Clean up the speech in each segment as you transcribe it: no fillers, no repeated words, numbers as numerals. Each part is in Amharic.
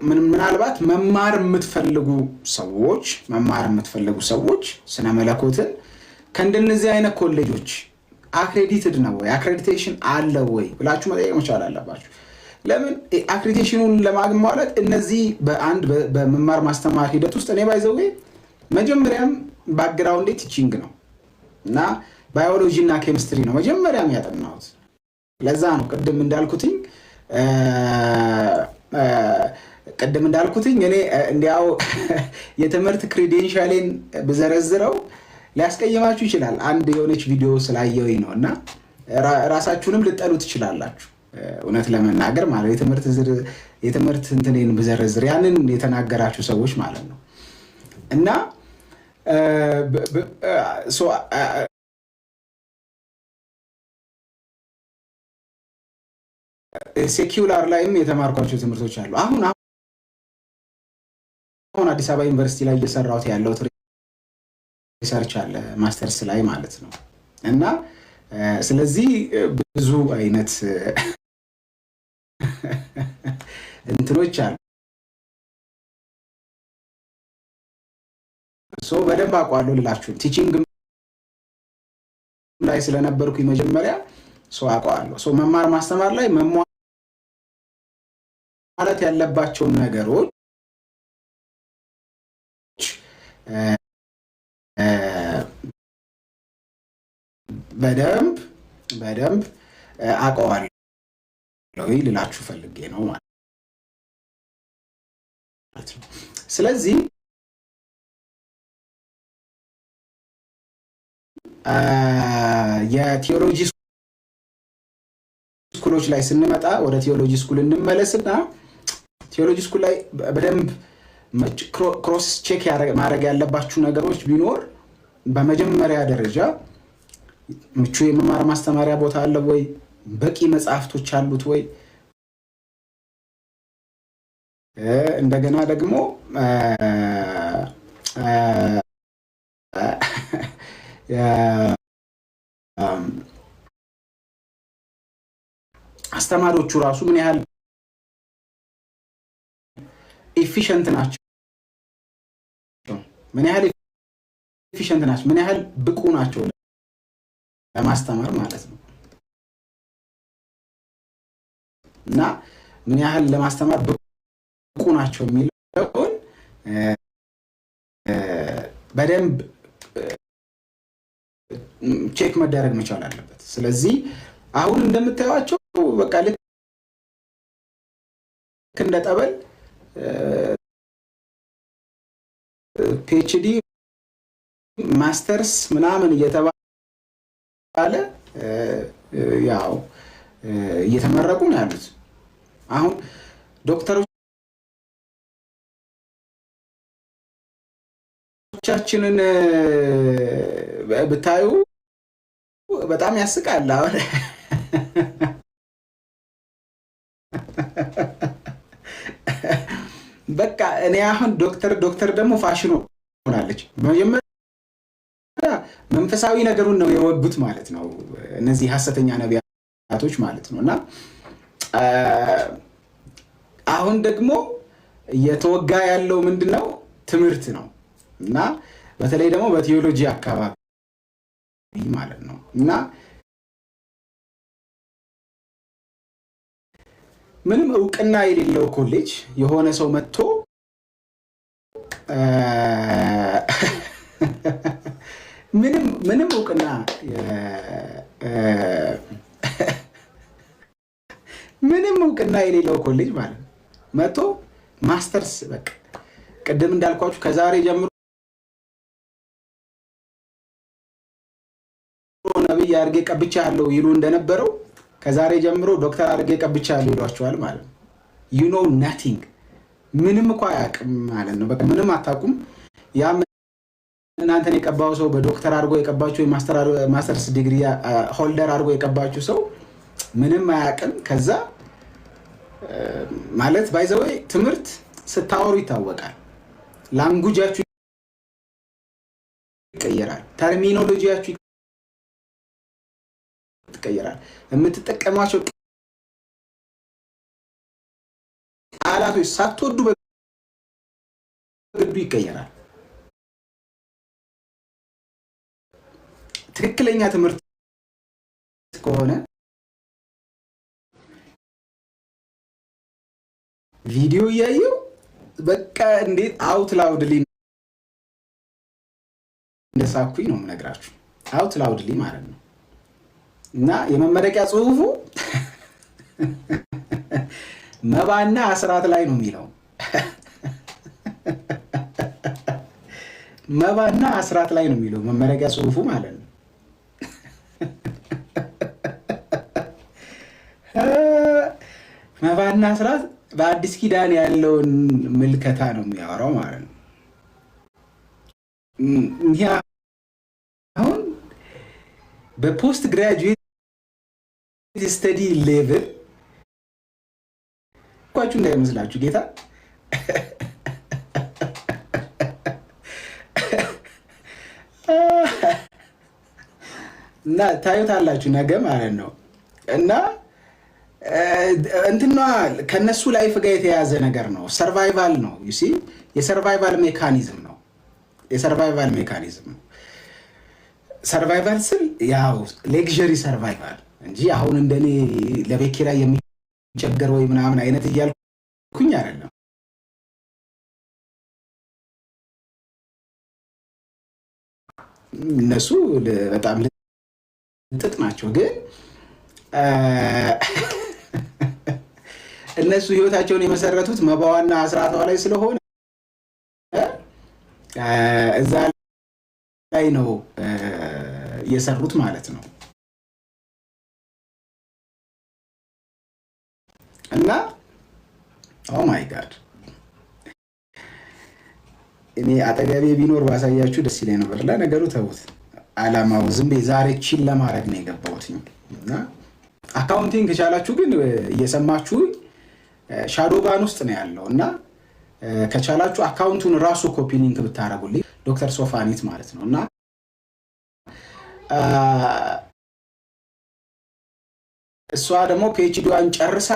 ምናልባት መማር የምትፈልጉ ሰዎች ስነ መለኮትን ከእንደነዚህ አይነት ኮሌጆች አክሬዲትድ ነው ወይ አክሬዲቴሽን አለ ወይ ብላችሁ መጠየቅ መቻል አለባችሁ። ለምን አክሬዲቴሽኑን ለማግኘት እነዚህ በመማር ማስተማር ሂደት ውስጥ እኔ ባይዘው መጀመሪያም ባክግራውንድ ቲቺንግ ነው እና ባዮሎጂ እና ኬሚስትሪ ነው መጀመሪያም ያጠናሁት። ለዛ ነው ቅድም እንዳልኩትኝ እኔ እንዲያው የትምህርት ክሬዴንሻሌን በዘረዝረው ሊያስቀየማችሁ ይችላል። አንድ የሆነች ቪዲዮ ስላየሁኝ ነውና ራሳችሁንም ልጠሉ ትችላላችሁ። እውነት ለመናገር ማለት የትምህርት እንትኔን በዘረዝር ያንን የተናገራችሁ ሰዎች ማለት ነው እና ሴኩላር ላይም የተማርኳቸው ትምህርቶች አሉ። አሁን አዲስ አበባ ዩኒቨርሲቲ ላይ እየሰራሁት ያለው ሪሰርች አለ ማስተርስ ላይ ማለት ነው እና ስለዚህ ብዙ አይነት እንትኖች አሉ። በደንብ አውቀዋለሁ ልላችሁ ቲቺንግ ላይ ስለነበርኩኝ መጀመሪያ አውቀዋለሁ። መማር ማስተማር ላይ ማለት ያለባቸው ነገሮች በደንብ አውቀዋለሁ ልላችሁ ፈልጌ ነው ማለት ነው። ስለዚህ የቲዮሎጂ ስኩሎች ላይ ስንመጣ ወደ ቲዮሎጂ ስኩል እንመለስና ቲዮሎጂ ስኩል ላይ በደንብ ክሮስ ቼክ ማድረግ ያለባችሁ ነገሮች ቢኖር በመጀመሪያ ደረጃ ምቹ የመማር ማስተማሪያ ቦታ አለ ወይ? በቂ መጽሐፍቶች አሉት ወይ? እንደገና ደግሞ አስተማሪዎቹ ራሱ ምን ያህል ኤፊሽንት ናቸው? ምን ያህል ብቁ ናቸው ለማስተማር ማለት ነው። እና ምን ያህል ለማስተማር ብቁ ናቸው የሚለውን በደንብ ቼክ መደረግ መቻል አለበት። ስለዚህ አሁን እንደምታዩቸው በቃ ልክ እንደ ጠበል ፒኤችዲ ማስተርስ ምናምን እየተባለ ያው እየተመረቁ ነው ያሉት። አሁን ዶክተሮቻችንን ብታዩ በጣም ያስቃል። አሁን በቃ እኔ አሁን ዶክተር ደግሞ ፋሽን ሆናለች። መጀመሪያ መንፈሳዊ ነገሩን ነው የወጉት ማለት ነው እነዚህ ሐሰተኛ ነቢያቶች ማለት ነው። እና አሁን ደግሞ እየተወጋ ያለው ምንድነው? ትምህርት ነው። እና በተለይ ደግሞ በቲዮሎጂ አካባቢ ማለት ነው። እና ምንም እውቅና የሌለው ኮሌጅ የሆነ ሰው መጥቶ ምንም እውቅና የሌለው ኮሌጅ ማለት ነው መጥቶ ማስተርስ በቃ ቅድም እንዳልኳችሁ ከዛሬ ጀምሮ ነብይ አድርጌ ቀብቻለሁ ይሉ እንደነበረው ከዛሬ ጀምሮ ዶክተር አድርጌ ቀብቻለሁ ይሏቸዋል ማለት ነው። you know nothing ምንም እኮ አያውቅም ማለት ነው። በቃ ምንም አታውቁም። ያ እናንተን የቀባው ሰው በዶክተር አድርጎ የቀባችሁ ማስተርስ ዲግሪ ሆልደር አድርጎ የቀባችሁ ሰው ምንም አያውቅም። ከዛ ማለት ባይዘው ትምህርት ስታወሩ ይታወቃል። ላንጉጃችሁ ይቀየራል። ተርሚኖሎጂያችሁ ይቀየራል። የምትጠቀሟቸው ቃላቶች ሳትወዱ በግዱ ይቀየራል። ትክክለኛ ትምህርት ከሆነ ቪዲዮ እያየው በቃ እንዴት አውት ላውድሊ እንደሳኩኝ ነው የምነግራችሁ። አውት ላውድሊ ማለት ነው። እና የመመረቂያ ጽሁፉ መባና አስራት ላይ ነው የሚለው። መባና አስራት ላይ ነው የሚለው መመረቂያ ጽሁፉ ማለት ነው። መባና አስራት በአዲስ ኪዳን ያለውን ምልከታ ነው የሚያወራው ማለት ነው። አሁን በፖስት ግራጁዌት ስተዲ ሌቭል ቋችሁ እንዳይመስላችሁ ጌታ እና ታዩታላችሁ ነገ ማለት ነው። እና እንትና ከነሱ ላይፍ ጋር የተያዘ ነገር ነው። ሰርቫይቫል ነው። ዩ ሲ የሰርቫይቫል ሜካኒዝም ነው። የሰርቫይቫል ሜካኒዝም ነው። ሰርቫይቫል ስል ያው ሌክዠሪ ሰርቫይቫል እንጂ አሁን እንደኔ ለቤት ኪራይ የሚቸገር ወይ ምናምን አይነት እያልኩኝ አይደለም። እነሱ በጣም ልጥጥ ናቸው። ግን እነሱ ህይወታቸውን የመሰረቱት መባዋና አስራቷ ላይ ስለሆነ እዛ ላይ ነው የሰሩት ማለት ነው። እና ኦ ማይ ጋድ እኔ አጠገቤ ቢኖር ባሳያችሁ ደስ ይለኝ ነበር። ለነገሩ ተውት፣ አላማው ዝም ብዬ ዛሬ ቺል ለማድረግ ነው የገባሁት። እና አካውንቲንግ ከቻላችሁ ግን እየሰማችሁ ሻዶ ባን ውስጥ ነው ያለው እና ከቻላችሁ አካውንቱን ራሱ ኮፒ ሊንክ ብታረጉልኝ ዶክተር ሶፋኒት ማለት ነው። እና እሷ ደግሞ ፒኤችዲዋን ጨርሳ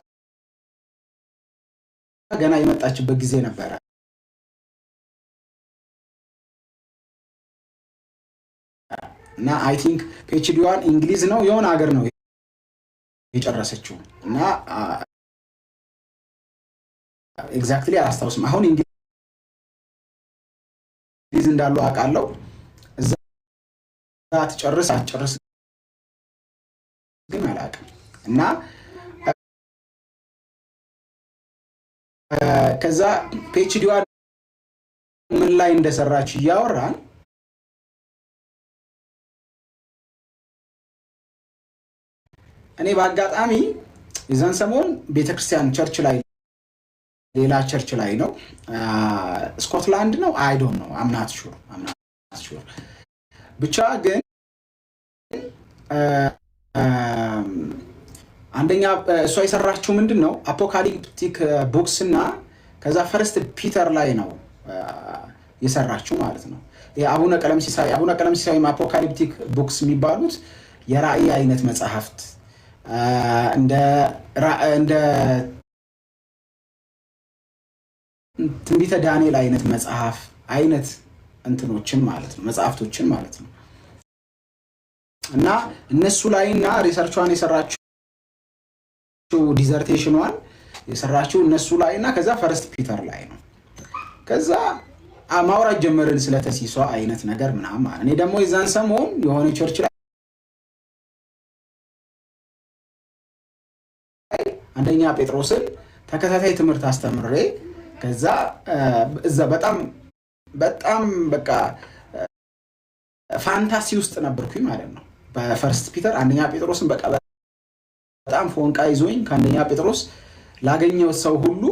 ገና የመጣችበት ጊዜ ነበረ። እና አይ ቲንክ ፒኤችዲዋን እንግሊዝ ነው የሆነ ሀገር ነው የጨረሰችው እና ኤግዛክትሊ አላስታውስም። አሁን እንግሊዝ እንዳሉ አውቃለሁ። እዛ ትጨርስ አትጨርስ ግን አላውቅም። እና ከዛ ፒኤችዲዋን ምን ላይ እንደሰራች እያወራን እኔ በአጋጣሚ የዛን ሰሞን ቤተክርስቲያን ቸርች ላይ ሌላ ቸርች ላይ ነው ስኮትላንድ ነው አይ ዶንት ኖ አም ናት ሹር ብቻ ግን አንደኛ እሷ የሰራችው ምንድነው አፖካሊፕቲክ ቡክስ እና ከዛ ፈርስት ፒተር ላይ ነው የሰራችው ማለት ነው። የአቡነ ቀለምሲሳይ አፖካሊፕቲክ ቡክስ የሚባሉት የራእይ አይነት መጽሐፍት እንደ ትንቢተ ዳንኤል አይነት መጽሐፍ አይነት እንትኖችን ማለት ነው መጽሐፍቶችን ማለት ነው። እና እነሱ ላይና ሪሰርቿን የሰራችው ዲዘርቴሽኗን የሰራችው እነሱ ላይና ከዛ ፈርስት ፒተር ላይ ነው። ከዛ ማውራት ጀመርን ስለ ተሲሷ አይነት ነገር ምናምን። እኔ ደግሞ የዛን ሰሞን የሆነ ቸርች ላይ አንደኛ ጴጥሮስን ተከታታይ ትምህርት አስተምሬ ከዛ እዛ በጣም በቃ ፋንታሲ ውስጥ ነበርኩኝ ማለት ነው። በፈርስት ፒተር አንደኛ ጴጥሮስን በቃ በጣም ፎንቃ ይዞኝ ከአንደኛ ጴጥሮስ ላገኘው ሰው ሁሉ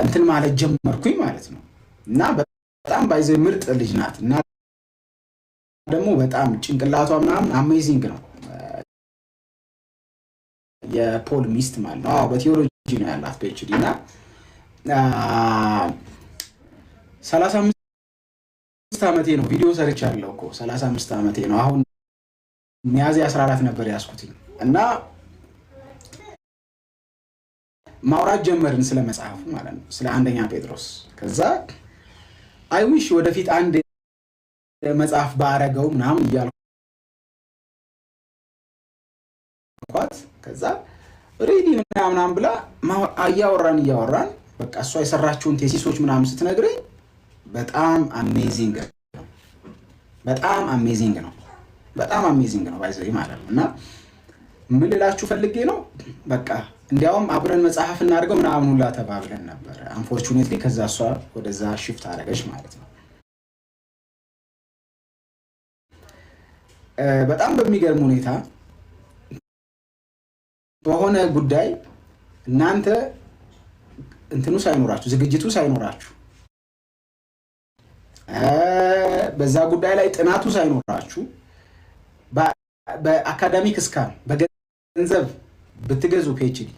እንትን ማለት ጀመርኩኝ ማለት ነው። እና በጣም ባይዘ ምርጥ ልጅ ናት እና ደግሞ በጣም ጭንቅላቷ ምናምን አሜዚንግ ነው። የፖል ሚስት ማለት ነው። በቲዮሎጂ ነው ያላት ፒኤችዲ እና 35 ዓመቴ ነው። ቪዲዮ ሰርቻለሁ እኮ 35 ዓመቴ ነው። አሁን ሚያዝያ 14 ነበር ያስኩትኝ እና ማውራት ጀመርን ስለ መጽሐፉ ማለት ነው፣ ስለ አንደኛ ጴጥሮስ። ከዛ አይ ዊሽ ወደፊት አንድ መጽሐፍ ባረገው ምናምን እያልኳት ከዛ ሬዲ ምናምን ብላ እያወራን በቃ እሷ የሰራችውን ቴሲሶች ምናምን ስትነግረኝ በጣም አሜዚንግ ነው ባይዘይ ማለት ነው። እና ምን ልላችሁ ፈልጌ ነው በቃ እንዲያውም አብረን መጽሐፍ እናድርገው ምናምን ሁላ ተባብለን ነበር። አንፎርቹኔትሊ ከዛ እሷ ወደዛ ሽፍት አደረገች ማለት ነው። በጣም በሚገርም ሁኔታ በሆነ ጉዳይ እናንተ እንትኑ ሳይኖራችሁ ዝግጅቱ ሳይኖራችሁ በዛ ጉዳይ ላይ ጥናቱ ሳይኖራችሁ በአካዳሚክ እስካም በገንዘብ ብትገዙ ፒኤችዲ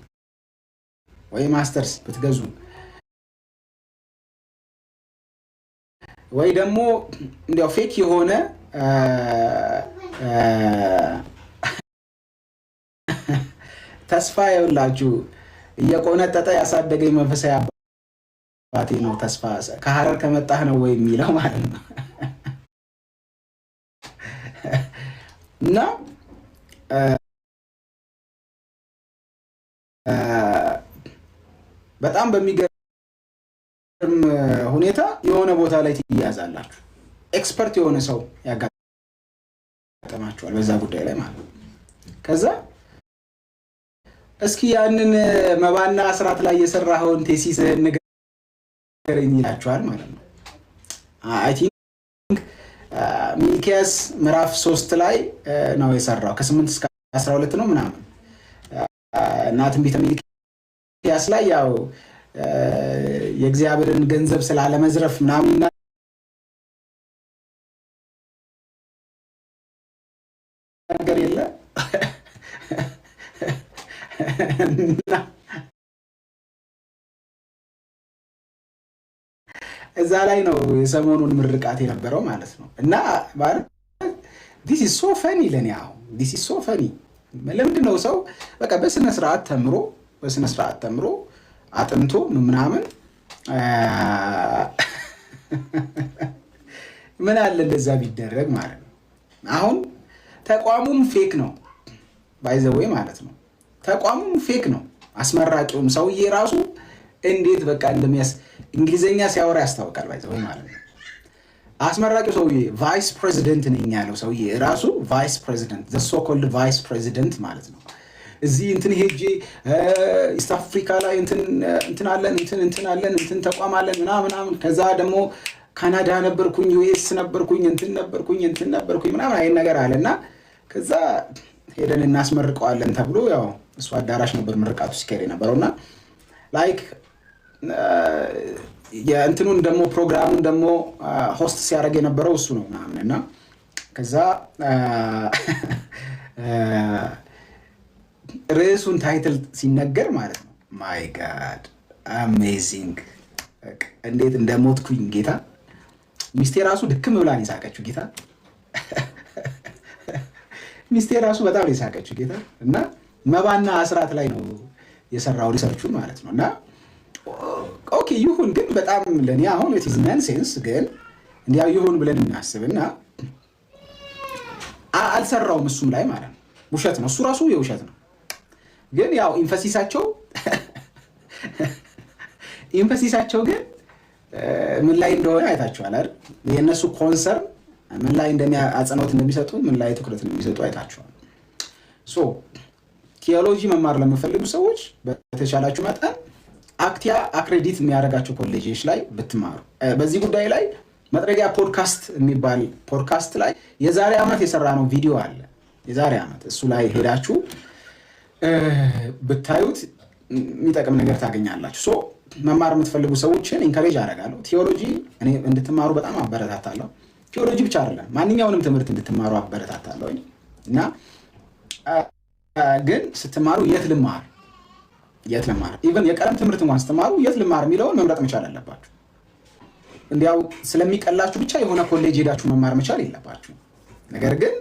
ወይ ማስተርስ ብትገዙ ወይ ደግሞ እንዲያው ፌክ የሆነ ተስፋ ይውላችሁ እየቆነጠጠ ያሳደገኝ መንፈሳዊ አባቴ ነው። ተስፋ ከሐረር ከመጣህ ነው ወይ የሚለው ማለት ነው። እና በጣም በሚገርም ሁኔታ የሆነ ቦታ ላይ ትያዛላችሁ። ኤክስፐርት የሆነ ሰው ያጋጠማችኋል በዛ ጉዳይ ላይ ማለት ነው። ከዛ እስኪ ያንን መባና አስራት ላይ የሰራኸውን ቴሲስ ንገረኝ ይላችኋል ማለት ነው። አይ ቲንክ ሚልኪያስ ምዕራፍ 3 ላይ ነው የሰራው ከ8 እስከ 12 ነው ምናምን እና ትንቢተ ሚልኪያስ ላይ ያው የእግዚአብሔርን ገንዘብ ስላለመዝረፍ ምናምን ነገር የለ እዛ ላይ ነው የሰሞኑን ምርቃት የነበረው ማለት ነው። እና ማለት this is so funny ለኔ አሁን this is so funny ለምንድን ነው ሰው በቃ በስነ ስርዓት ተምሮ አጥንቶ ምናምን ምን አለ እንደዛ ቢደረግ ማለት ነው። አሁን ተቋሙም ፌክ ነው ባይዘወይ ማለት ነው። ተቋሙም ፌክ ነው። አስመራቂውም ሰውዬ ራሱ እንዴት በቃ እንግሊዘኛ ሲያወራ ያስታውቃል ባይዘወይ ማለት ነው። አስመራቂው ሰውዬ ቫይስ ፕሬዚደንት ነኝ ያለው ሰውዬ ራሱ ቫይስ ፕሬዚደንት ዘ ሶ ኮልድ ቫይስ ፕሬዚደንት ማለት ነው። እዚህ እንትን ሄጄ ኢስት አፍሪካ ላይ እንትን አለን ተቋም አለን ምናምን ከዛ ደግሞ ካናዳ ነበርኩኝ ዩኤስ ነበርኩኝ እንትን ነበርኩኝ ምናምን አይን ነገር አለና ከዛ ሄደን እናስመርቀዋለን ተብሎ ያው እሱ አዳራሽ ነበር ምርቃቱ ሲካሄድ የነበረውና ላይክ የእንትኑን ደግሞ ፕሮግራሙን ደግሞ ሆስት ሲያደርግ የነበረው እሱ ነው ምናምንና ከዛ ርዕሱን ታይትል ሲነገር ማለት ነው ማይ ጋድ አሜዚንግ እንዴት እንደሞትኩኝ ጌታ ሚስቴ ራሱ ድክም ብላ ነው የሳቀችው ጌታ ሚስቴ ራሱ በጣም ነው የሳቀችው ጌታ እና መባና አስራት ላይ ነው የሰራው ሪሰርቹን ማለት ነው። እና ኦኬ ይሁን ግን በጣም ለኔ አሁን it is nonsense ግን እንዲያው ይሁን ብለን እናስብና አልሰራውም እሱም ላይ ማለት ነው። ውሸት ነው እሱ ራሱ የውሸት ነው። ግን ያው ኢንፈሲሳቸው ግን ምን ላይ እንደሆነ አይታችኋል አይደል? የነሱ ኮንሰርን ምን ላይ አጽንኦት እንደሚሰጡ ምን ላይ ትኩረት እንደሚሰጡ አይታችኋል። ሶ ቲዮሎጂ መማር ለምፈልጉ ሰዎች በተቻላችሁ መጠን አክቲያ አክሬዲት የሚያደርጋቸው ኮሌጆች ላይ ብትማሩ። በዚህ ጉዳይ ላይ መጥረጊያ ፖድካስት የሚባል ፖድካስት ላይ የዛሬ ዓመት የሰራ ነው ቪዲዮ አለ። የዛሬ ዓመት እሱ ላይ ሄዳችሁ ብታዩት የሚጠቅም ነገር ታገኛላችሁ። ሶ መማር የምትፈልጉ ሰዎችን ኢንካሬጅ አደርጋለሁ። ቲዮሎጂ እኔ እንድትማሩ በጣም አበረታታለሁ። ቲዮሎጂ ብቻ አይደለም ማንኛውንም ትምህርት እንድትማሩ አበረታታለሁ። እና ግን ስትማሩ የት ልማር ኢቨን የቀለም ትምህርት እንኳን ስትማሩ የት ልማር የሚለውን መምረጥ መቻል አለባችሁ። እንዲያው ስለሚቀላችሁ ብቻ የሆነ ኮሌጅ ሄዳችሁ መማር መቻል የለባችሁ። ነገር ግን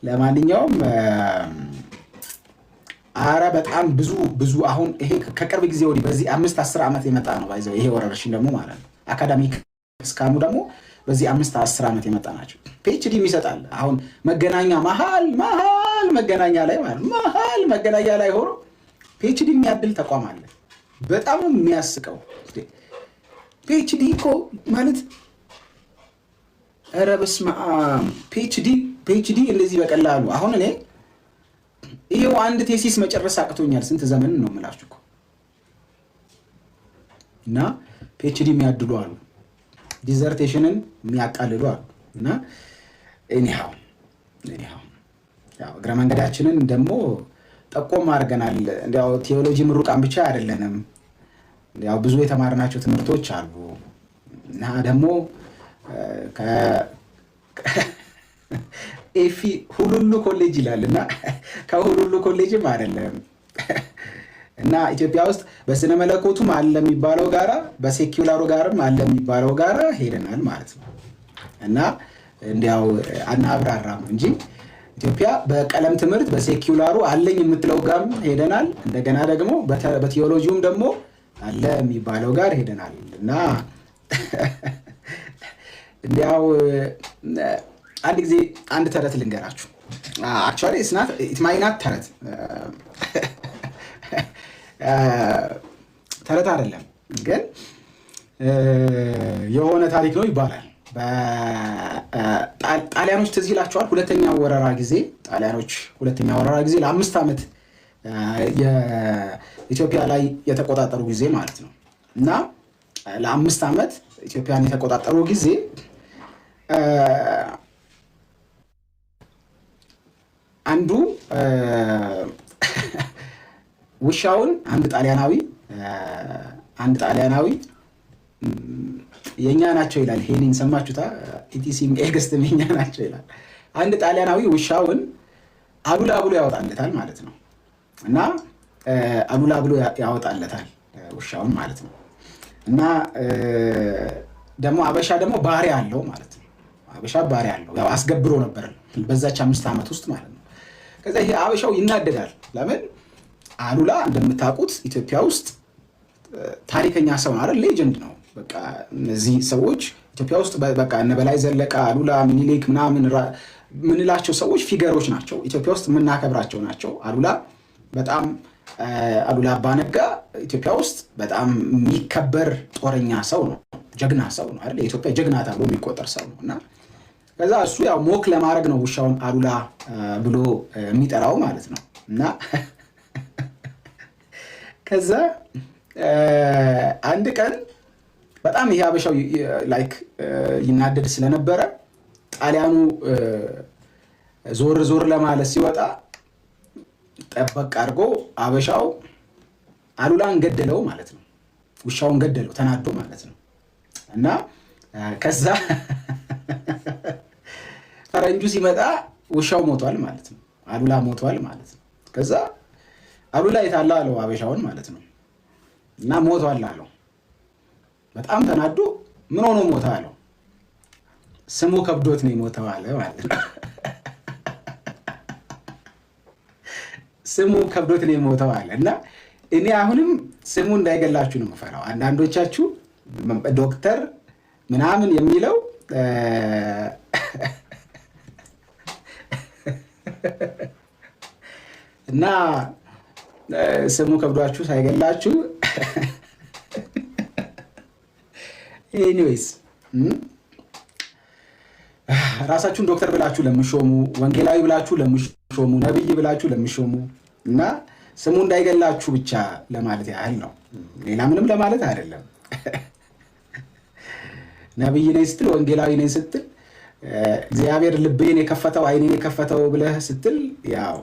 ለማንኛውም አረ በጣም ብዙ አሁን ይሄ ከቅርብ ጊዜ ወዲህ በዚህ 5-10 ዓመት የመጣ ነው ባይዘው ይሄ ወረርሽኝ ደግሞ ማለት ነው። አካዳሚክ ስካሙ ደግሞ በዚህ 5-10 ዓመት የመጣ ናቸው። ፒኤችዲ ይሰጣል። አሁን መገናኛ መሀል መገናኛ ላይ ማለት መሀል መገናኛ ላይ ሆኖ ፒኤችዲ የሚያድል ተቋም አለ። በጣም የሚያስቀው ፒኤችዲ እኮ ማለት ኧረ በስመ አብ ፒኤችዲ እንደዚህ በቀላሉ አሁን እኔ ይሄው አንድ ቴሲስ መጨረስ አቅቶኛል። ስንት ዘመን ነው የምላችሁ እኮ እና ፒኤችዲ የሚያድሉ አሉ፣ ዲዘርቴሽንን የሚያቃልሉ አሉ። እና ኤኒሃው ያው እግረ መንገዳችንን ደግሞ ጠቆም አድርገናል። እንዲያው ቴዎሎጂ ምሩቃን ብቻ አይደለንም፣ ያው ብዙ የተማርናቸው ትምህርቶች አሉ እና ደግሞ ኤፊ ሁሉሉ ኮሌጅ ይላል እና ከሁሉሉ ኮሌጅም አይደለም እና ኢትዮጵያ ውስጥ በስነ መለኮቱም አለ የሚባለው ጋራ በሴኩላሩ ጋርም አለ የሚባለው ጋራ ሄደናል ማለት ነው። እና እንዲያው አናብራራም እንጂ ኢትዮጵያ በቀለም ትምህርት በሴኩላሩ አለኝ የምትለው ጋር ሄደናል። እንደገና ደግሞ በቴዎሎጂውም ደግሞ አለ የሚባለው ጋር ሄደናል እና እንዲያው አንድ ጊዜ አንድ ተረት ልንገራችሁ። አክቹዋሊ ኢት ማይ ናት ተረት አይደለም ግን የሆነ ታሪክ ነው ይባላል። ጣሊያኖች ትዝ ይላቸዋል። ሁለተኛ ወረራ ጊዜ ለ5 ዓመት የኢትዮጵያ ላይ የተቆጣጠሩ ጊዜ ማለት ነው እና ለ5 ዓመት ኢትዮጵያን የተቆጣጠሩ ጊዜ አንዱ ውሻውን አንድ ጣሊያናዊ የኛ ናቸው ይላል። ይሄንን ሰማችሁታ? ኢቲሲም ኤግስትም የኛ ናቸው ይላል። አንድ ጣሊያናዊ ውሻውን አሉላ ብሎ ያወጣለታል ማለት ነው እና አሉላ ብሎ ያወጣለታል ውሻውን ማለት ነው እና ደግሞ አበሻ ደግሞ ባሪያ አለው ማለት ነው። አበሻ ባሪያ አለው፣ ያው አስገብሮ ነበር በዛች 5 ዓመት ውስጥ ማለት ነው። ከዛ ይሄ አበሻው ይናደዳል። ለምን? አሉላ እንደምታውቁት ኢትዮጵያ ውስጥ ታሪከኛ ሰው ነው አይደል? ሌጀንድ ነው። በቃ እነዚህ ሰዎች ኢትዮጵያ ውስጥ በቃ እነ በላይ ዘለቀ፣ አሉላ፣ ሚኒሊክ ምናምን ምንላቸው ሰዎች ፊገሮች ናቸው። ኢትዮጵያ ውስጥ የምናከብራቸው ናቸው። አሉላ አባነጋ ኢትዮጵያ ውስጥ በጣም የሚከበር ጦረኛ ሰው ነው። ጀግና ሰው ነው አይደል? የኢትዮጵያ ጀግና ተብሎ የሚቆጠር ሰው ነው እና ከዛ እሱ ያው ሞክ ለማድረግ ነው ውሻውን አሉላ ብሎ የሚጠራው ማለት ነው እና ከዛ አንድ ቀን በጣም ይሄ አበሻው ላይክ ይናደድ ስለነበረ ጣሊያኑ ዞር ለማለት ሲወጣ ጠበቅ አድርጎ አበሻው አሉላን ገደለው ማለት ነው። ውሻውን ገደለው ተናዶ ማለት ነው እና ከዛ ፈረንጁ ሲመጣ ውሻው ሞቷል ማለት ነው። አሉላ ሞቷል ማለት ነው። ከዛ አሉላ የታለ አለው አበሻውን ማለት ነው እና ሞቷል አለው። በጣም ተናዶ ምን ሆኖ ሞታ አለው። ስሙ ከብዶት ነው የሞተው አለ ማለት ነው። ስሙ ከብዶት ነው የሞተው አለ እና እኔ አሁንም ስሙ እንዳይገላችሁ ነው የምፈራው። አንዳንዶቻችሁ ዶክተር ምናምን የሚለው እና ስሙ ከብዷችሁ ሳይገላችሁ ኤኒዌይስ ራሳችሁን ዶክተር ብላችሁ ለምሾሙ፣ ወንጌላዊ ብላችሁ ለምሾሙ፣ ነብይ ብላችሁ ለምሾሙ እና ስሙ እንዳይገላችሁ ብቻ ለማለት ያህል ነው። ሌላ ምንም ለማለት አይደለም። ነብይ ነኝ ስትል፣ ወንጌላዊ ነኝ ስትል፣ እግዚአብሔር ልቤን የከፈተው አይኔን የከፈተው ብለህ ስትል ያው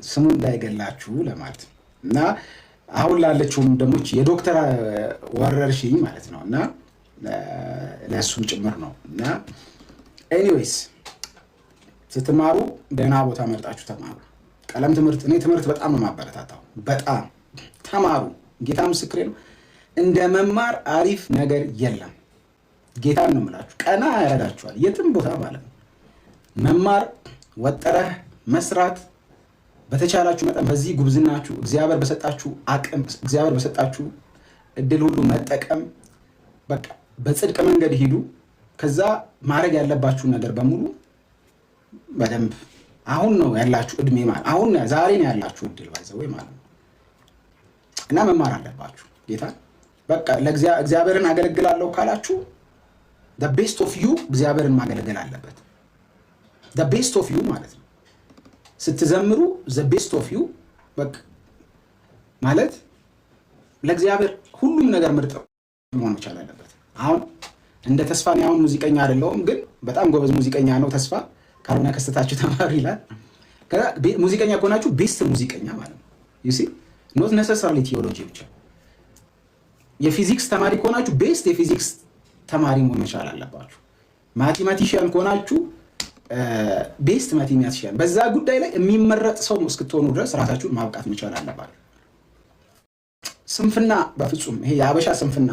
ስሙ እንዳይገላችሁ ለማለት ነው እና አሁን ላለችውም ደግሞ የዶክተር ወረርሽኝ ማለት ነው እና ለእሱም ጭምር ነው እና ኤኒዌይስ ስትማሩ ደህና ቦታ መርጣችሁ ተማሩ። ቀለም ትምህርት እኔ ትምህርት በጣም ነው የማበረታታው። በጣም ተማሩ። ጌታ ምስክሬ ነው። እንደ መማር አሪፍ ነገር የለም። ጌታን ነው የምላችሁ። ቀና ያረዳችኋል የትም ቦታ ማለት ነው። መማር ወጠረህ መስራት በተቻላችሁ መጠን በዚህ ጉብዝናችሁ እግዚአብሔር በሰጣችሁ አቅም እግዚአብሔር በሰጣችሁ እድል ሁሉ መጠቀም በቃ በጽድቅ መንገድ ሂዱ። ከዛ ማድረግ ያለባችሁ ነገር በሙሉ በደንብ አሁን ነው ያላችሁ እድሜ ማለት አሁን ዛሬ ነው ያላችሁ እድል ባይዘው ማለት ነው እና መማር አለባችሁ ጌታ በቃ ለእግዚአብሔርን አገለግላለሁ ካላችሁ the best of you እግዚአብሔርን ማገለገል አለበት the best of you ማለት ነው ስትዘምሩ the best of you በቃ ማለት ለእግዚአብሔር ሁሉም ነገር ምርጥ መሆን መቻል አለበት። አሁን እንደ ተስፋ ነው አሁን ሙዚቀኛ አይደለሁም ግን በጣም ጎበዝ ሙዚቀኛ ነው ተስፋ ካልሆነ ከስተታችሁ ተማሩ ይላል። ከዛ ሙዚቀኛ ከሆናችሁ ቤስት ሙዚቀኛ ማለት ነው you see not necessarily theology ብቻ። የፊዚክስ ተማሪ ከሆናችሁ ቤስት የፊዚክስ ተማሪ መሆን መቻል አለባችሁ። ማቴማቲሽያን ከሆናችሁ ቤስት ማቴማቲሽያን በዛ ጉዳይ ላይ የሚመረጥ ሰው እስክትሆኑ ድረስ ራሳችሁን ማብቃት መቻል አለባችሁ። ስንፍና በፍጹም ይሄ የአበሻ ስንፍና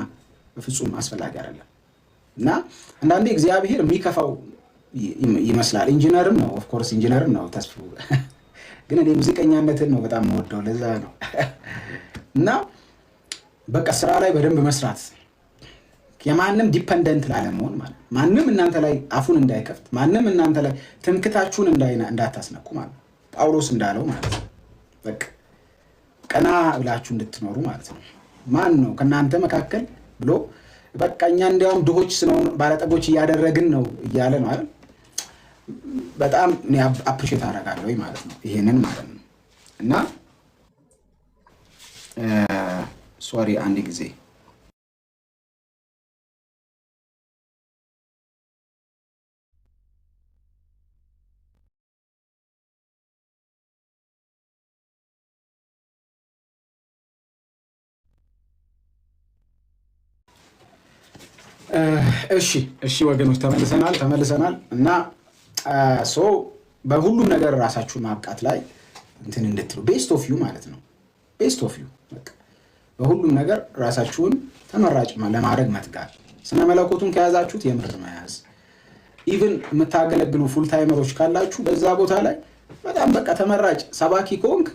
በፍጹም አስፈላጊ አይደለም እና አንዳንዴ እግዚአብሔር የሚከፋው ይመስላል። ኢንጂነርም ነው ኦፍ ኮርስ ኢንጂነርም ነው ተስፉ ግን እኔ ሙዚቀኛነትን ነው በጣም የምወደው ለዛ ነው እና በቃ ስራ ላይ በደንብ መስራት የማንም ዲፔንደንት ላለመሆን ማለት ማንም እናንተ ላይ አፉን እንዳይከፍት ማንም እናንተ ላይ ትምክታችሁን እንዳታስነኩ ማለት ጳውሎስ እንዳለው ማለት ነው። በቃ ቀና ብላችሁ እንድትኖሩ ማለት ነው። ማን ነው ከናንተ መካከል ብሎ በቃ እኛ እንዲያውም ድሆች ስለሆነ ባለጠጎች እያደረግን ነው እያለ ነው አይደል? በጣም እኔ አፕሪሼት አደርጋለሁ ማለት ነው ይሄንን ማለት ነው እና ሶሪ አንድ ጊዜ እሺ ወገኖች ተመልሰናል እና በሁሉም ነገር ራሳችሁን ማብቃት ላይ እንትን እንድትሉ ቤስት ኦፍ ዩ ማለት ነው። ቤስት ኦፍ ዩ በሁሉም ነገር ራሳችሁን ተመራጭ ለማድረግ መትጋት። ስነ መለኮቱን ከያዛችሁት የምር መያዝ ኢቭን የምታገለግሉ ፉል ታይመሮች ካላችሁ በዛ ቦታ ላይ በጣም በቃ ተመራጭ ሰባኪ ከሆንክ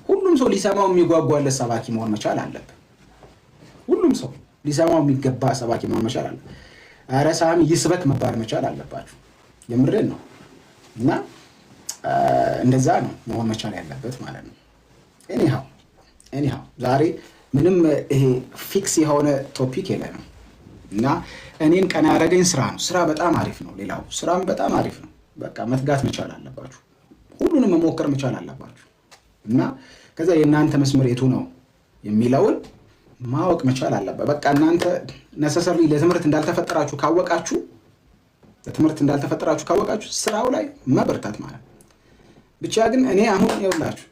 ሁሉም ሰው ሊሰማው የሚጓጓለት ሰባኪ መሆን መቻል አለበት። ሁሉም ሰው ሊሰማው የሚገባ ሰባኪ መሆን መቻል አለበት። ኧረ ሳሚ ይስበክ መባል መቻል አለባችሁ። የምሬን ነው እና እንደዛ ነው መሆን መቻል ያለበት ማለት ነው። ኤኒሃው ዛሬ ምንም ይሄ ፊክስ የሆነ ቶፒክ የለንም እና እኔን ቀና ያደረገኝ ስራ ነው። ስራ በጣም አሪፍ ነው። ሌላው ስራም በጣም አሪፍ ነው። በቃ መትጋት መቻል አለባችሁ። ሁሉንም መሞከር መቻል አለባችሁ እና ከዛ የእናንተ መስመር የቱ ነው የሚለውን ማወቅ መቻል አለበት። በቃ እናንተ ነሰሰርሊ ለትምህርት እንዳልተፈጠራችሁ ካወቃችሁ ስራው ላይ መበርታት ማለት ብቻ። ግን እኔ አሁን ይኸውላችሁ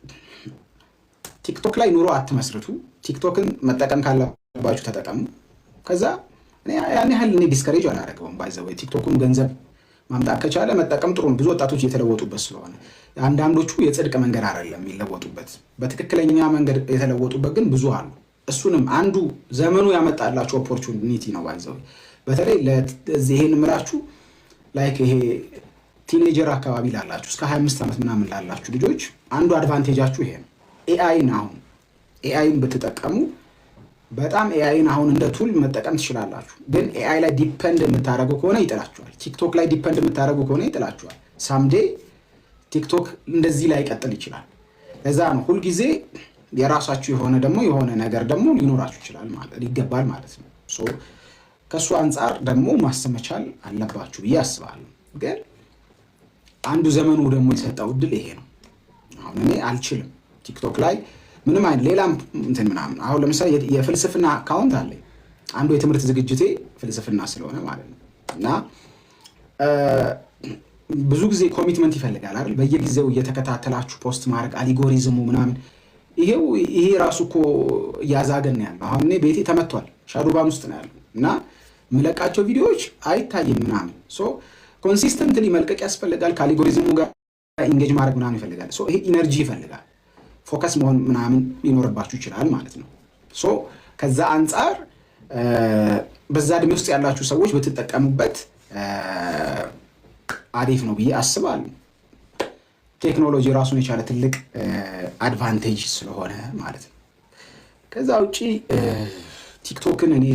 ቲክቶክ ላይ ኑሮ አትመስርቱ። ቲክቶክን መጠቀም ካለባችሁ ተጠቀሙ። ከዛ ያን ያህል እኔ ዲስከሬጅ አላደረገውም። ባይዘው ቲክቶክን ገንዘብ ማምጣት ከቻለ መጠቀም ጥሩ ነው። ብዙ ወጣቶች እየተለወጡበት ስለሆነ አንዳንዶቹ የጽድቅ መንገድ አይደለም የሚለወጡበት፣ በትክክለኛ መንገድ የተለወጡበት ግን ብዙ አሉ። እሱንም አንዱ ዘመኑ ያመጣላችሁ ኦፖርቹኒቲ ነው። ባይዘው በተለይ ይሄን እምላችሁ ላይክ ይሄ ቲኔጀር አካባቢ ላላችሁ እስከ 25 ዓመት ምናምን ላላችሁ ልጆች አንዱ አድቫንቴጃችሁ ይሄ ነው። ኤአይን ብትጠቀሙ በጣም ኤአይን አሁን እንደ ቱል መጠቀም ትችላላችሁ። ግን ኤአይ ላይ ዲፔንድ የምታደርጉ ከሆነ ይጥላችኋል። ቲክቶክ ላይ ዲፔንድ የምታደርጉ ከሆነ ይጥላችኋል። ሳምዴ ቲክቶክ እንደዚህ ላይ ይቀጥል ይችላል። ለዛ ነው ሁልጊዜ የራሳችሁ የሆነ ደግሞ የሆነ ነገር ደግሞ ሊኖራችሁ ይገባል ማለት ነው። ከእሱ አንጻር ደግሞ ማሰብ መቻል አለባችሁ ብዬ አስባለሁ። ግን አንዱ ዘመኑ ደግሞ የሰጠው እድል ይሄ ነው። አሁን እኔ አልችልም ቲክቶክ ላይ ምንም አይነት ሌላም እንትን ምናምን። አሁን ለምሳሌ የፍልስፍና አካውንት አለኝ። አንዱ የትምህርት ዝግጅቴ ፍልስፍና ስለሆነ ማለት ነው እና ብዙ ጊዜ ኮሚትመንት ይፈልጋል አይደል? በየጊዜው እየተከታተላችሁ ፖስት ማድረግ አልጎሪዝሙ ምናምን ይሄ ራሱ እኮ እያዛገን ነው ያለው። አሁን እኔ ቤቴ ተመቷል፣ ሻዶባን ውስጥ ነው ያለው እና ምለቃቸው ቪዲዮዎች አይታይም ምናምን። ኮንሲስተንትሊ መልቀቅ ያስፈልጋል። ከአልጎሪዝሙ ጋር ኢንጌጅ ማድረግ ምናምን ይፈልጋል። ይሄ ኢነርጂ ይፈልጋል። ፎከስ መሆን ምናምን ሊኖርባችሁ ይችላል ማለት ነው። ከዛ አንጻር በዛ እድሜ ውስጥ ያላችሁ ሰዎች ብትጠቀሙበት አሪፍ ነው ብዬ አስባለሁ። ቴክኖሎጂ ራሱን የቻለ ትልቅ አድቫንቴጅ ስለሆነ ማለት ነው። ከዛ ውጪ ቲክቶክን እኔ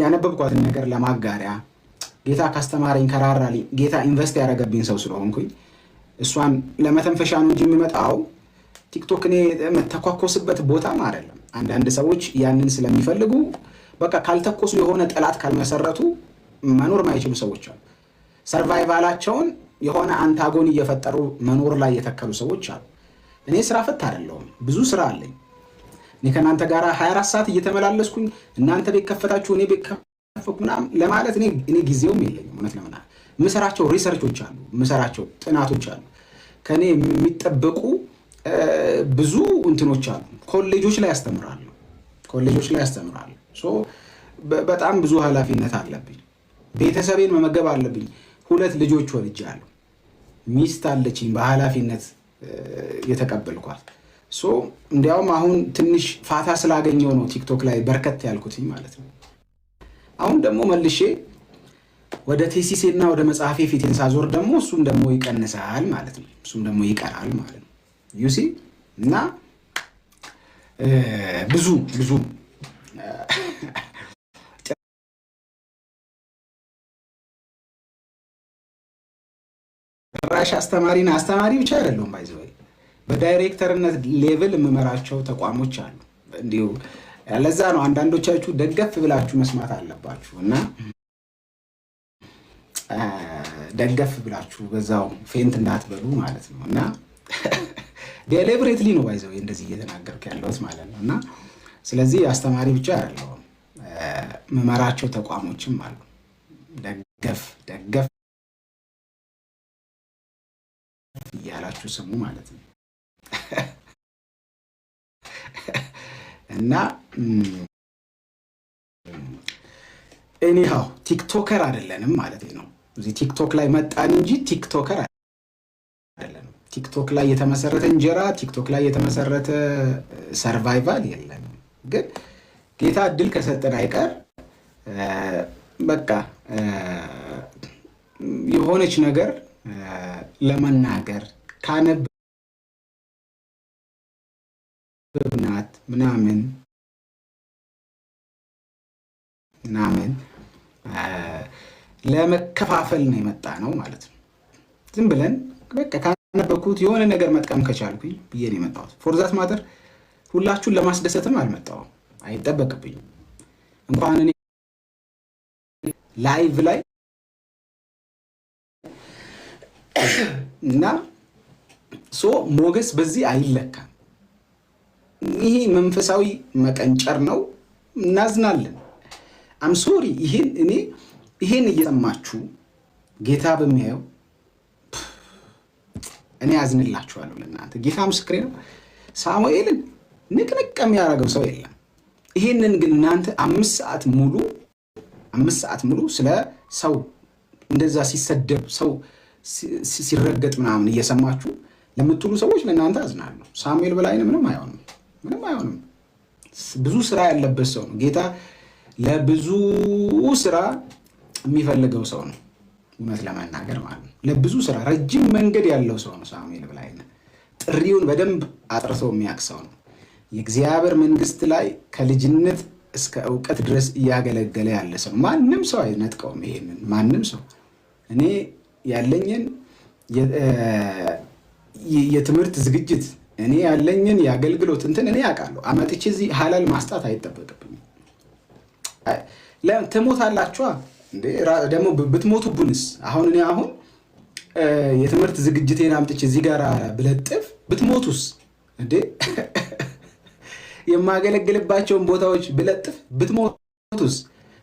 ያነበብኳትን ነገር ለማጋሪያ ጌታ ካስተማረኝ ከራራልኝ ጌታ ኢንቨስት ያደረገብኝ ሰው ስለሆንኩኝ እሷን ለመተንፈሻ ነው እንጂ የምመጣው ቲክቶክ እኔ የምተኳኮስበት ቦታም አይደለም። አንዳንድ ሰዎች ያንን ስለሚፈልጉ በቃ ካልተኮሱ የሆነ ጠላት ካልመሰረቱ መኖር ማይችሉ ሰዎች አሉ። ሰርቫይቫላቸውን የሆነ አንታጎን እየፈጠሩ መኖር ላይ የተከሉ ሰዎች አሉ። እኔ ስራ ፈት አይደለሁም፣ ብዙ ስራ አለኝ። እኔ ከእናንተ ጋር 24 ሰዓት እየተመላለስኩኝ እናንተ ቤት ከፈታችሁ እኔ ቤት ከፈትኩ ምናምን ለማለት እኔ ጊዜውም የለኝም። እውነት ለመናገር የምሰራቸው ሪሰርቾች አሉ፣ የምሰራቸው ጥናቶች አሉ። ከእኔ የሚጠበቁ ብዙ እንትኖች አሉ። ኮሌጆች ላይ ያስተምራሉ። በጣም ብዙ ኃላፊነት አለብኝ። ቤተሰቤን መመገብ አለብኝ። 2 ልጆች ወልጃለሁ። ሚስት አለችኝ በኃላፊነት የተቀበልኳት። እንዲያውም አሁን ትንሽ ፋታ ስላገኘው ነው ቲክቶክ ላይ በርከት ያልኩትኝ ማለት ነው። አሁን ደግሞ መልሼ ወደ ቴሲሴና ወደ መጽሐፌ ፊቴን ሳዞር ደግሞ እሱም ደግሞ ይቀንሳል ማለት ነው። እሱም ደግሞ ይቀራል ማለት ነው። ዩሲ እና ብዙ ጭራሽ አስተማሪ ብቻ አይደለሁም። ባይዘው በዳይሬክተርነት ሌቭል የምመራቸው ተቋሞች አሉ። እንዲሁ ለዛ ነው አንዳንዶቻችሁ ደገፍ ብላችሁ መስማት አለባችሁ እና ደገፍ ብላችሁ በዛው ፌንት እንዳትበሉ ማለት ነው። እና ዴሊብሬትሊ ነው ባይዘው እንደዚህ እየተናገርኩ ያለሁት ማለት ነው። እና ስለዚህ አስተማሪ ብቻ አይደለሁም፣ መመራቸው ተቋሞችም አሉ። ደገፍ እያላችሁ ስሙ ማለት ነው። እና እኒሃው ቲክቶከር አይደለንም ማለት ነው። እዚህ ቲክቶክ ላይ መጣን እንጂ ቲክቶከር አይደለንም። ቲክቶክ ላይ የተመሰረተ እንጀራ፣ ቲክቶክ ላይ የተመሰረተ ሰርቫይቫል የለንም። ግን ጌታ እድል ከሰጠን አይቀር በቃ የሆነች ነገር ለመናገር ካነበብናት ምናምን ለመከፋፈል ነው የመጣ ነው ማለት ነው። ዝም ብለን በቃ ካነበብኩት የሆነ ነገር መጥቀም ከቻልኩኝ ብዬ ነው የመጣሁት። ፎርዛት ማተር ሁላችሁን ለማስደሰትም አልመጣሁም፣ አይጠበቅብኝም። እንኳን እኔ ላይቭ ላይ እና ሞገስ በዚህ አይለካም። ይሄ መንፈሳዊ መቀንጨር ነው። እናዝናለን። አም ሶሪ ይሄን እየሰማችሁ ጌታ በሚያየው እኔ ያዝንላችኋለሁ። ለእናንተ ጌታ ምስክሬ ነው። ሳሙኤልን ንቅንቅ የሚያደርገው ሰው የለም። ይሄንን ግን እናንተ 5 ሰዓት ሙሉ ስለ ሰው እንደዛ ሲሰደብ ሰው ሲረገጥ ምናምን እየሰማችሁ ለምትሉ ሰዎች ለእናንተ አዝናለሁ። ሳሙኤል በላይነህ ምንም አይሆንም። ብዙ ስራ ያለበት ሰው ነው። ጌታ ለብዙ ስራ የሚፈልገው ሰው ነው። እውነት ለመናገር ማለት ነው። ለብዙ ስራ ረጅም መንገድ ያለው ሰው ነው ሳሙኤል በላይነህ። ጥሪውን በደንብ አጥርቶ የሚያውቅ ሰው ነው። የእግዚአብሔር መንግስት ላይ ከልጅነት እስከ እውቀት ድረስ እያገለገለ ያለ ሰው። ማንም ሰው አይነጥቀውም ይሄንን። ማንም ሰው እኔ ያለኝን የትምህርት ዝግጅት እኔ ያለኝን የአገልግሎት እንትን እኔ ያውቃለሁ። አመጥቼ እዚህ ሀላል ማስጣት አይጠበቅብኝም። ትሞታላችኋ እንዴ ደግሞ ብትሞቱብንስ? አሁን የትምህርት ዝግጅቴን አምጥቼ እዚህ ጋር ብለጥፍ ብትሞቱስ? እንዴ የማገለግልባቸውን ቦታዎች ብለጥፍ ብትሞቱስ?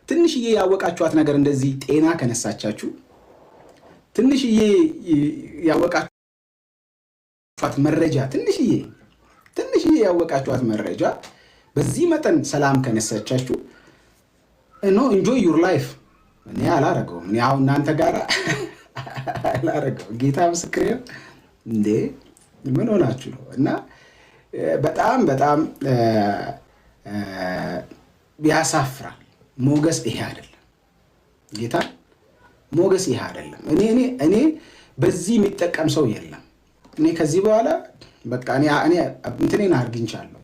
ትንሽዬ ያወቃችኋት ነገር እንደዚህ ጤና ከነሳቻችሁ፣ ትንሽዬ ያወቃችኋት መረጃ ትንሽዬ ያወቃችኋት መረጃ በዚህ መጠን ሰላም ከነሳቻችሁ ኢንጆይ ዩር ላይፍ። እኔ አላረገውም። እኔ አሁን እናንተ ጋር አላረገውም። ጌታ ምስክሬ እንዴ ምን ሆናችሁ ነው? እና በጣም ያሳፍራል። ሞገስ ይሄ አይደለም። ጌታ ሞገስ ይሄ አይደለም። እኔ በዚህ የሚጠቀም ሰው የለም። እኔ ከዚህ በኋላ በቃ እኔ እንትኔን አርግንቻለሁ፣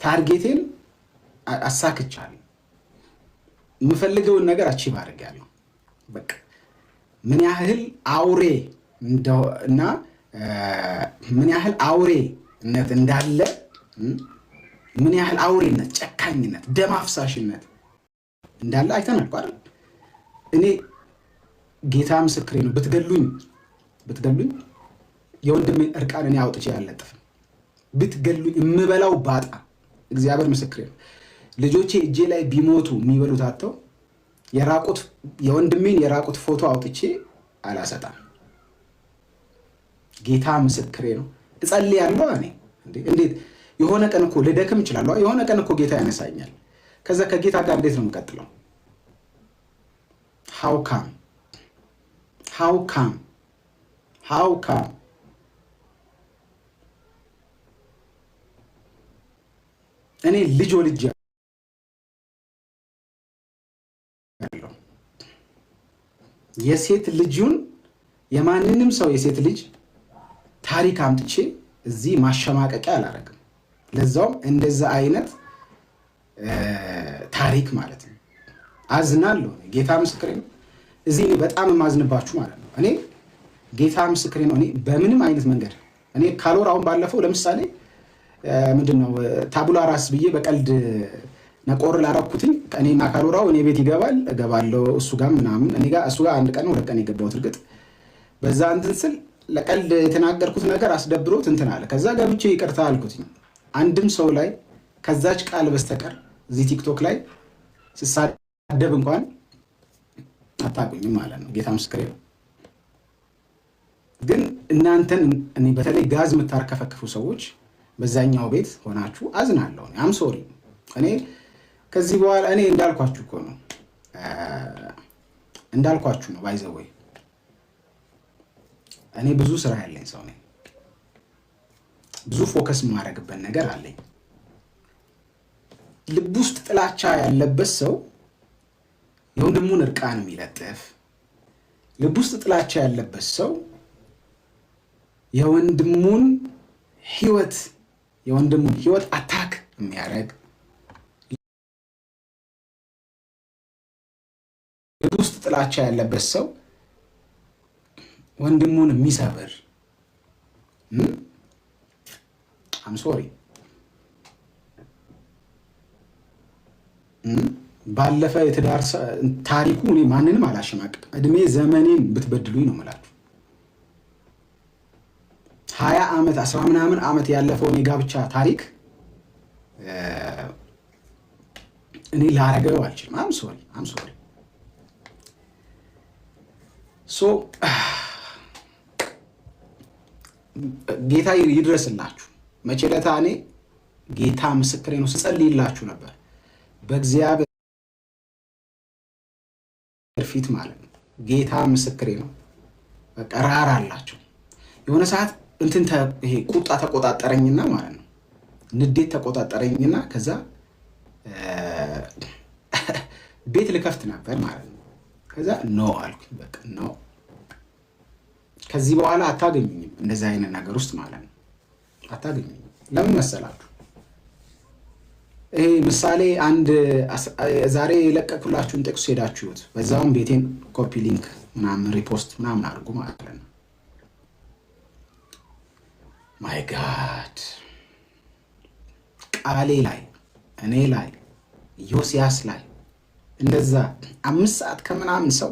ታርጌቴን አሳክቻለሁ፣ የምፈልገውን ነገር አቺቭ አድርጌያለሁ። በቃ ምን ያህል አውሬ እና ምን ያህል አውሬነት እንዳለ፣ ምን ያህል አውሬነት፣ ጨካኝነት፣ ደም አፍሳሽነት እንዳለ አይተናል አይደል? እኔ ጌታ ምስክሬ ነው፣ ብትገሉኝ የወንድሜን እርቃን እኔ አውጥቼ አልለጥፍም። ብትገሉኝ የምበላው ባጣ እግዚአብሔር ምስክሬ ነው። ልጆቼ እጄ ላይ ቢሞቱ የሚበሉት አጥተው የወንድሜን የራቁት ፎቶ አውጥቼ አላሰጣም። ጌታ ምስክሬ ነው። እጸልያለሁ። እኔ እንዴት የሆነ ቀን እኮ ልደክም እችላለሁ። የሆነ ቀን እኮ ጌታ ያነሳኛል። ከዛ ከጌታ ጋር እንዴት ነው የምቀጥለው? how come እኔ ልጅ ወልጄ ያለው የሴት ልጁን የማንንም ሰው የሴት ልጅ ታሪክ አምጥቼ እዚህ ማሸማቀቂያ አላረግም። ለዛውም እንደዛ አይነት ታሪክ ማለት ነው። አዝናለሁ። ጌታ ምስክሬ ነው። እዚህ እኔ በጣም የማዝንባችሁ ማለት ነው። እኔ ጌታ ምስክሬ ነው። እኔ በምንም አይነት መንገድ እኔ ካሎር አሁን ባለፈው ለምሳሌ ምንድነው ታቡላ ራስ ብዬ በቀልድ ነቆር ላረኩትኝ እኔና ካሎራው እኔ ቤት ይገባል እገባለሁ እሱ ጋር ምናምን እኔ ጋር እሱ ጋር አንድ ቀን ሁለት ቀን የገባሁት እርግጥ በዛ እንትን ስል ለቀልድ የተናገርኩት ነገር አስደብሮት እንትን አለ። ከዛ ገብቼ ይቅርታ አልኩትኝ። አንድም ሰው ላይ ከዛች ቃል በስተቀር እዚህ ቲክቶክ ላይ ስሳደብ እንኳን አታውቁኝም ማለት ነው። ጌታ ምስክሬ ነው። ግን እናንተን እኔ በተለይ ጋዝ የምታርከፈክፉ ሰዎች በዛኛው ቤት ሆናችሁ አዝናለሁ። አም ሶሪ። እኔ ከዚህ በኋላ እኔ እንዳልኳችሁ እኮ ነው ባይዘወይ እኔ ብዙ ስራ ያለኝ ሰው ነኝ። ብዙ ፎከስ የማደርግበት ነገር አለኝ። ልብ ውስጥ ጥላቻ ያለበት ሰው የወንድሙን እርቃን የሚለጥፍ፣ ልብ ውስጥ ጥላቻ ያለበት ሰው የወንድሙን ህይወት አታክ የሚያደርግ፣ ልብ ውስጥ ጥላቻ ያለበት ሰው ወንድሙን የሚሰብር አም ሶሪ ባለፈ የትዳር ታሪኩ እኔ ማንንም አላሸማቅቅም። እድሜ ዘመኔን ብትበድሉኝ ነው የምላችሁ። 20 ዓመት 10 ምናምን ዓመት ያለፈውን የጋብቻ ታሪክ እኔ ላረገው አልችልም። አም ሶሪ ጌታ ይድረስላችሁ። መቼ ዕለት እኔ ጌታ ምስክሬ ነው ስጸልይላችሁ ነበር በእግዚአብሔር ፊት ማለት ነው። ጌታ ምስክሬ ነው። በቃ ራራ አላቸው። የሆነ ሰዓት እንትን ይሄ ቁጣ ተቆጣጠረኝና ማለት ነው፣ ንዴት ተቆጣጠረኝና ከዛ ቤት ልከፍት ነበር ማለት ነው። ከዛ ኖ አልኩኝ። በቃ ኖ ከዚህ በኋላ አታገኙኝም እንደዚህ አይነት ነገር ውስጥ ማለት ነው። አታገኙኝም። ለምን መሰላችሁ? ይሄ ምሳሌ አንድ ዛሬ የለቀኩላችሁን ጥቅስ ሄዳችሁት በዛውም ቤቴን ኮፒ ሊንክ ምናምን ሪፖስት ምናምን አድርጉ ማለት ነው። ማይ ጋድ ቃሌ ላይ እኔ ላይ ዮሲያስ ላይ እንደዛ 5 ሰዓት ከምናምን ሰው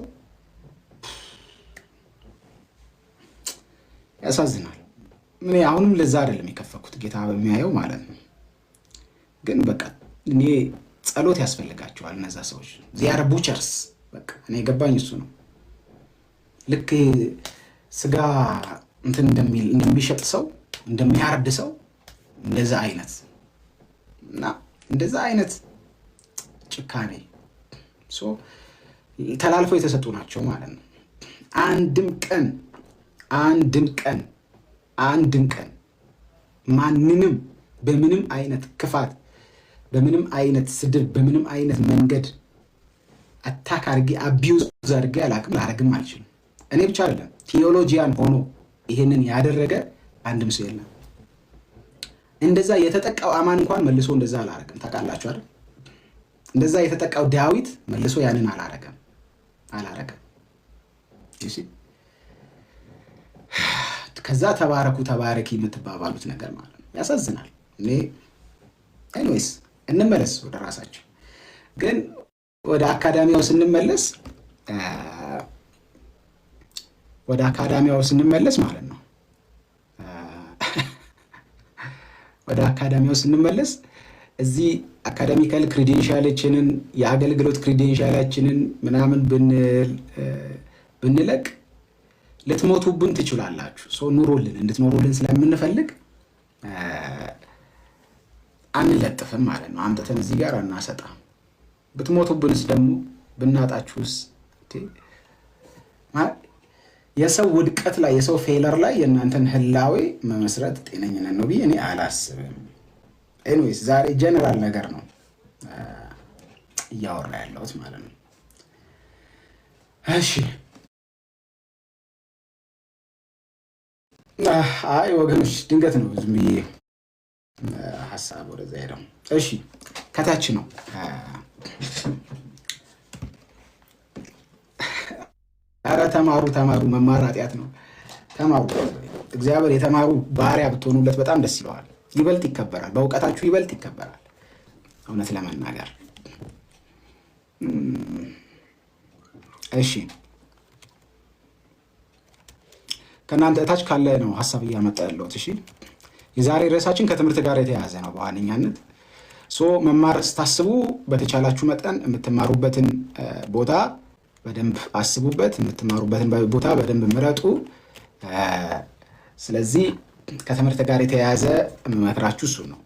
ያሳዝናል። እኔ አሁንም ለዛ አይደለም የከፈኩት ጌታ በሚያየው ማለት ነው። ግን በቃ እኔ ጸሎት ያስፈልጋቸዋል እነዛ ሰዎች። ዚያር ቡቸርስ በቃ እኔ ገባኝ እሱ ነው። ልክ ስጋ እንትን እንደሚሸጥ ሰው እንደሚያርድ ሰው እንደዛ አይነት እና እንደዛ አይነት ጭካኔ ተላልፈው የተሰጡ ናቸው ማለት ነው። አንድም ቀን ማንንም በምንም አይነት ክፋት፣ በምንም አይነት ስድብ፣ በምንም አይነት መንገድ አታክ አድርጌ አቢዩዝ አድርጌ አላቅም፣ ላረግም አልችልም። እኔ ብቻ አይደለም ቴዎሎጂያን ሆኖ ይሄንን ያደረገ አንድም ሰው የለም። እንደዛ የተጠቃው አማን እንኳን መልሶ እንደዛ አላረገም። ታውቃላችሁ አይደል? እንደዛ የተጠቃው ዳዊት መልሶ ያንን አላረገም። ከዛ ተባረኩ ተባረኪ የምትባባሉት ነገር ማለት ነው። ያሳዝናል። ኤኒዌይስ እንመለስ ወደ ራሳችን። ግን ወደ አካዳሚያው ስንመለስ ማለት ነው ወደ አካዳሚያው ስንመለስ እዚህ አካዳሚካል ክሬዴንሻላችንን የአገልግሎት ክሬዴንሻላችንን ምናምን ብንለቅ ልትሞቱብን ትችላላችሁ። ሰው እንድትኖሩልን ስለምንፈልግ አንለጥፍም ማለት ነው። አምጥተን እዚህ ጋር አናሰጣም። ብትሞቱብንስ ደግሞ ብናጣችሁስ? የሰው ውድቀት ላይ የሰው ፌለር ላይ የእናንተን ህላዌ መመስረት ጤነኝነት ነው ብዬ እኔ አላስብም። ኤኒዌይስ ዛሬ ጀነራል ነገር ነው እያወራ ያለሁት ማለት ነው። እሺ አይ ወገኖች ድንገት ነው ዝም ብዬ ሀሳብ ወደዛ ሄደው። እሺ ከታች ነው ኧረ ተማሩ መማር ኃጢአት ነው። ተማሩ። እግዚአብሔር የተማሩ ባሪያ ብትሆኑለት በጣም ደስ ይለዋል። ይበልጥ ይከበራል። በእውቀታችሁ ይበልጥ ይከበራል። እውነት ለመናገር እሺ ከእናንተ እታች ካለ ነው ሀሳብ እያመጣ ያለሁት። እሺ የዛሬ ርዕሳችን ከትምህርት ጋር የተያያዘ ነው በዋነኛነት። መማር ስታስቡ በተቻላችሁ መጠን የምትማሩበትን ቦታ በደንብ አስቡበት። የምትማሩበትን ቦታ በደንብ ምረጡ። ስለዚህ ከትምህርት ጋር የተያያዘ የምመክራችሁ እሱ ነው።